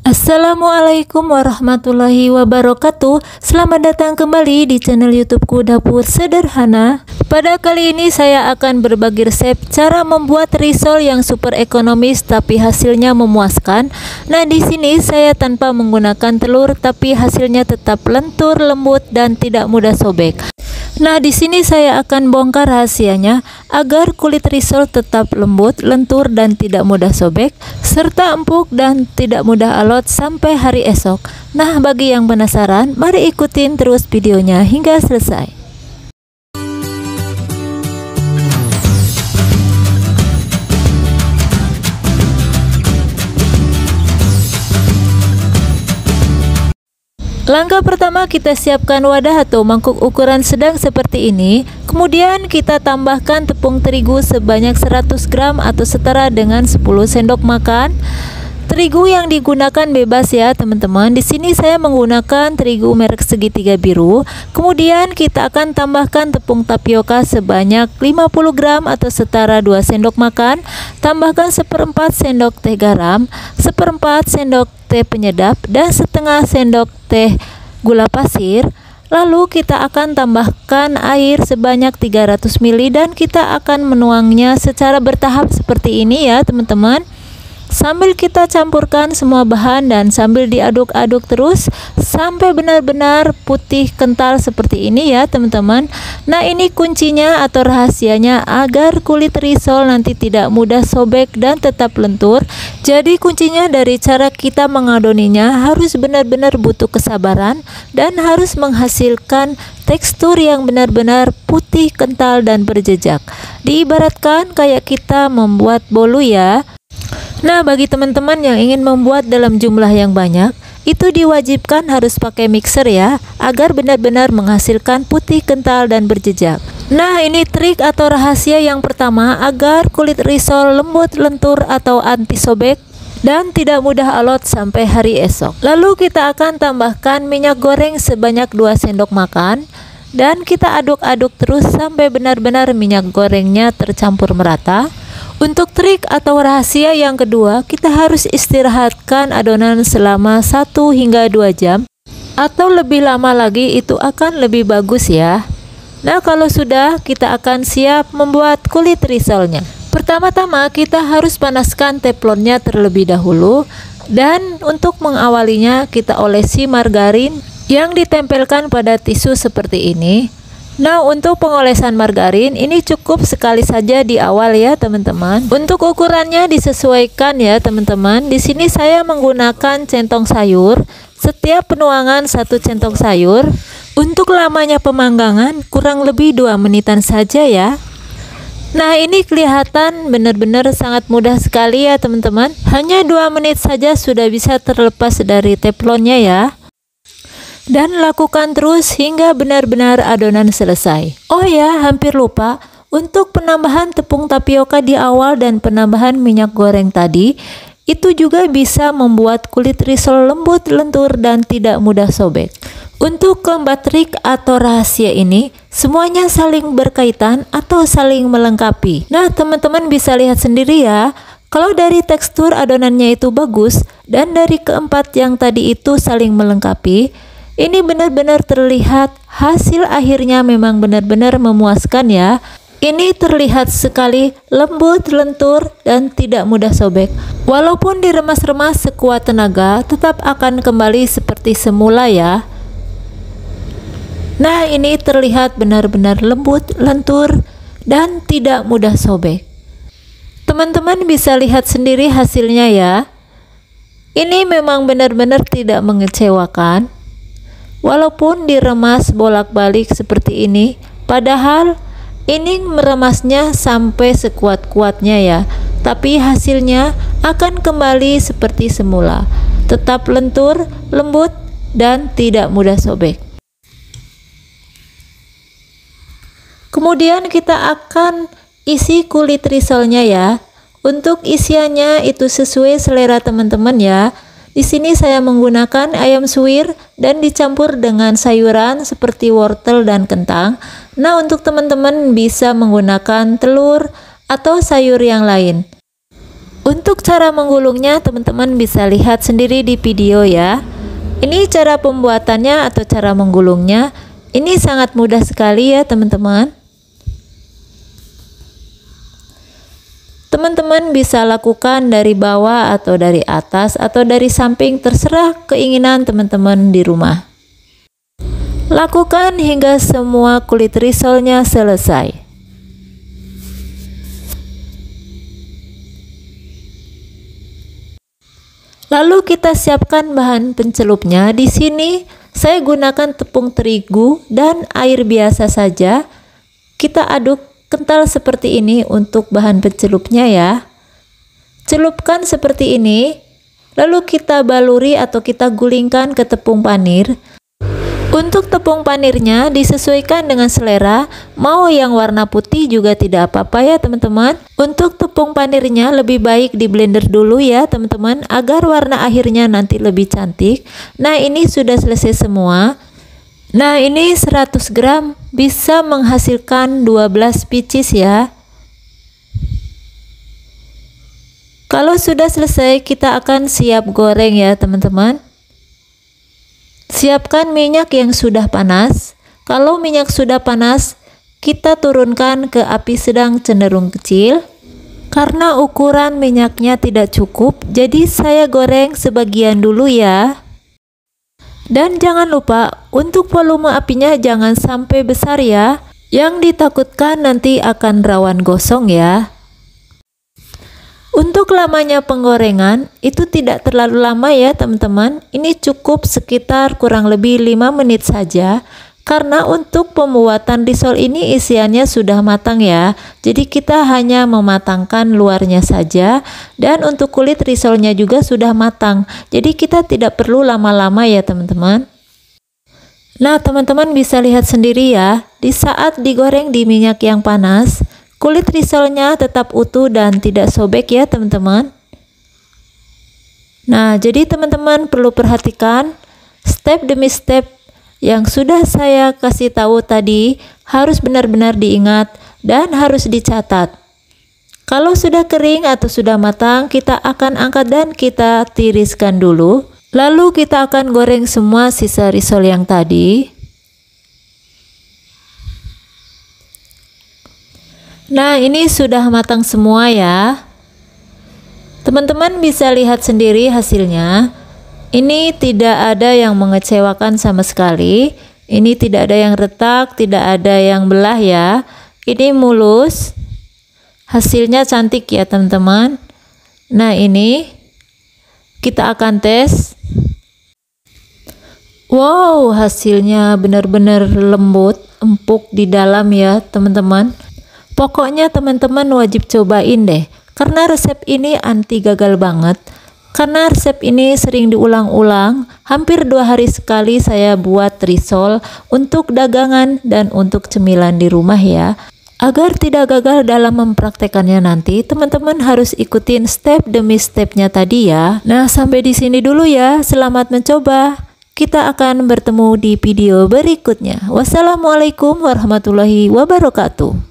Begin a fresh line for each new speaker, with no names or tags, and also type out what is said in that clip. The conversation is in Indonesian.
Assalamualaikum warahmatullahi wabarakatuh. Selamat datang kembali di channel YouTubeku Dapur Sederhana. Pada kali ini saya akan berbagi resep cara membuat risol yang super ekonomis tapi hasilnya memuaskan. Nah, di sini saya tanpa menggunakan telur tapi hasilnya tetap lentur, lembut dan tidak mudah sobek. Nah, di sini saya akan bongkar rahasianya agar kulit risol tetap lembut, lentur dan tidak mudah sobek, serta empuk dan tidak mudah alot sampai hari esok. Nah, bagi yang penasaran, mari ikutin terus videonya hingga selesai. Langkah pertama, kita siapkan wadah atau mangkuk ukuran sedang seperti ini. Kemudian kita tambahkan tepung terigu sebanyak 100 gram atau setara dengan 10 sendok makan. Terigu yang digunakan bebas ya teman-teman. Di sini saya menggunakan terigu merek segitiga biru. Kemudian kita akan tambahkan tepung tapioka sebanyak 50 gram atau setara 2 sendok makan. Tambahkan seperempat sendok teh garam, seperempat sendok teh penyedap dan setengah sendok teh gula pasir. Lalu kita akan tambahkan air sebanyak 300 ml dan kita akan menuangnya secara bertahap seperti ini ya teman-teman. Sambil kita campurkan semua bahan dan sambil diaduk-aduk terus sampai benar-benar putih kental seperti ini ya teman-teman. Nah, ini kuncinya atau rahasianya agar kulit risol nanti tidak mudah sobek dan tetap lentur. Jadi kuncinya dari cara kita mengadoninya harus benar-benar butuh kesabaran dan harus menghasilkan tekstur yang benar-benar putih, kental dan berjejak. Diibaratkan kayak kita membuat bolu ya. Nah, bagi teman-teman yang ingin membuat dalam jumlah yang banyak, itu diwajibkan harus pakai mixer ya, agar benar-benar menghasilkan putih, kental dan berjejak. Nah, ini trik atau rahasia yang pertama agar kulit risol lembut, lentur atau anti sobek dan tidak mudah alot sampai hari esok. Lalu kita akan tambahkan minyak goreng sebanyak 2 sendok makan dan kita aduk-aduk terus sampai benar-benar minyak gorengnya tercampur merata. Untuk trik atau rahasia yang kedua, kita harus istirahatkan adonan selama 1 hingga 2 jam atau lebih lama lagi, itu akan lebih bagus ya. Nah, kalau sudah, kita akan siap membuat kulit risolnya. Pertama-tama kita harus panaskan teflonnya terlebih dahulu dan untuk mengawalinya kita olesi margarin yang ditempelkan pada tisu seperti ini. Nah, untuk pengolesan margarin ini cukup sekali saja di awal ya teman-teman. Untuk ukurannya disesuaikan ya teman-teman. Di sini saya menggunakan centong sayur. Setiap penuangan 1 centong sayur. Untuk lamanya pemanggangan kurang lebih 2 menitan saja ya. Nah, ini kelihatan benar-benar sangat mudah sekali ya teman-teman. Hanya 2 menit saja sudah bisa terlepas dari teflonnya ya. Dan lakukan terus hingga benar-benar adonan selesai. Oh ya, hampir lupa, untuk penambahan tepung tapioka di awal dan penambahan minyak goreng tadi, itu juga bisa membuat kulit risol lembut, lentur dan tidak mudah sobek. Untuk keempat trik atau rahasia ini, semuanya saling berkaitan atau saling melengkapi. Nah, teman-teman bisa lihat sendiri ya, kalau dari tekstur adonannya itu bagus dan dari keempat yang tadi itu saling melengkapi, ini benar-benar terlihat hasil akhirnya memang benar-benar memuaskan ya. Ini terlihat sekali lembut, lentur dan tidak mudah sobek. Walaupun diremas-remas sekuat tenaga, tetap akan kembali seperti semula ya. Nah, ini terlihat benar-benar lembut, lentur dan tidak mudah sobek. Teman-teman bisa lihat sendiri hasilnya ya. Ini memang benar-benar tidak mengecewakan. Walaupun diremas bolak-balik seperti ini, padahal ini meremasnya sampai sekuat-kuatnya ya, tapi hasilnya akan kembali seperti semula, tetap lentur, lembut dan tidak mudah sobek. Kemudian kita akan isi kulit risolnya ya. Untuk isiannya itu sesuai selera teman-teman ya. Di sini saya menggunakan ayam suwir dan dicampur dengan sayuran seperti wortel dan kentang. Nah, untuk teman-teman bisa menggunakan telur atau sayur yang lain. Untuk cara menggulungnya teman-teman bisa lihat sendiri di video ya. Ini cara pembuatannya atau cara menggulungnya. Ini sangat mudah sekali ya teman-teman. Teman-teman bisa lakukan dari bawah atau dari atas atau dari samping, terserah keinginan teman-teman di rumah. Lakukan hingga semua kulit risolnya selesai. Lalu kita siapkan bahan pencelupnya. Di sini saya gunakan tepung terigu dan air biasa saja. Kita aduk kental seperti ini untuk bahan pencelupnya ya. Celupkan seperti ini, lalu kita baluri atau kita gulingkan ke tepung panir. Untuk tepung panirnya disesuaikan dengan selera, mau yang warna putih juga tidak apa-apa ya teman-teman. Untuk tepung panirnya lebih baik di blender dulu ya teman-teman, agar warna akhirnya nanti lebih cantik. Nah ini sudah selesai semua. Nah ini 100 gram bisa menghasilkan 12 pieces ya. Kalau sudah selesai kita akan siap goreng ya teman-teman. Siapkan minyak yang sudah panas. Kalau minyak sudah panas, kita turunkan ke api sedang cenderung kecil. Karena ukuran minyaknya tidak cukup, jadi saya goreng sebagian dulu ya. Dan jangan lupa untuk volume apinya jangan sampai besar ya. Yang ditakutkan nanti akan rawan gosong ya. Untuk lamanya penggorengan itu tidak terlalu lama ya teman-teman. Ini cukup sekitar kurang lebih 5 menit saja. Karena untuk pembuatan risol ini isiannya sudah matang ya. Jadi kita hanya mematangkan luarnya saja. Dan untuk kulit risolnya juga sudah matang. Jadi kita tidak perlu lama-lama ya teman-teman. Nah teman-teman bisa lihat sendiri ya. Di saat digoreng di minyak yang panas, kulit risolnya tetap utuh dan tidak sobek ya teman-teman. Nah jadi teman-teman perlu perhatikan step demi step yang sudah saya kasih tahu tadi, harus benar-benar diingat dan harus dicatat. Kalau sudah kering atau sudah matang, kita akan angkat dan kita tiriskan dulu. Lalu kita akan goreng semua sisa risol yang tadi. Nah ini sudah matang semua ya. Teman-teman bisa lihat sendiri hasilnya. Ini tidak ada yang mengecewakan sama sekali. Ini tidak ada yang retak, tidak ada yang belah ya. Ini mulus. Hasilnya cantik ya teman-teman. Nah ini kita akan tes. Wow, hasilnya benar-benar lembut, empuk di dalam ya teman-teman. Pokoknya teman-teman wajib cobain deh, karena resep ini anti gagal banget. Karena resep ini sering diulang-ulang, hampir 2 hari sekali saya buat risol untuk dagangan dan untuk cemilan di rumah ya. Agar tidak gagal dalam mempraktekannya nanti, teman-teman harus ikutin step demi stepnya tadi ya. Nah sampai di sini dulu ya, selamat mencoba. Kita akan bertemu di video berikutnya. Wassalamualaikum warahmatullahi wabarakatuh.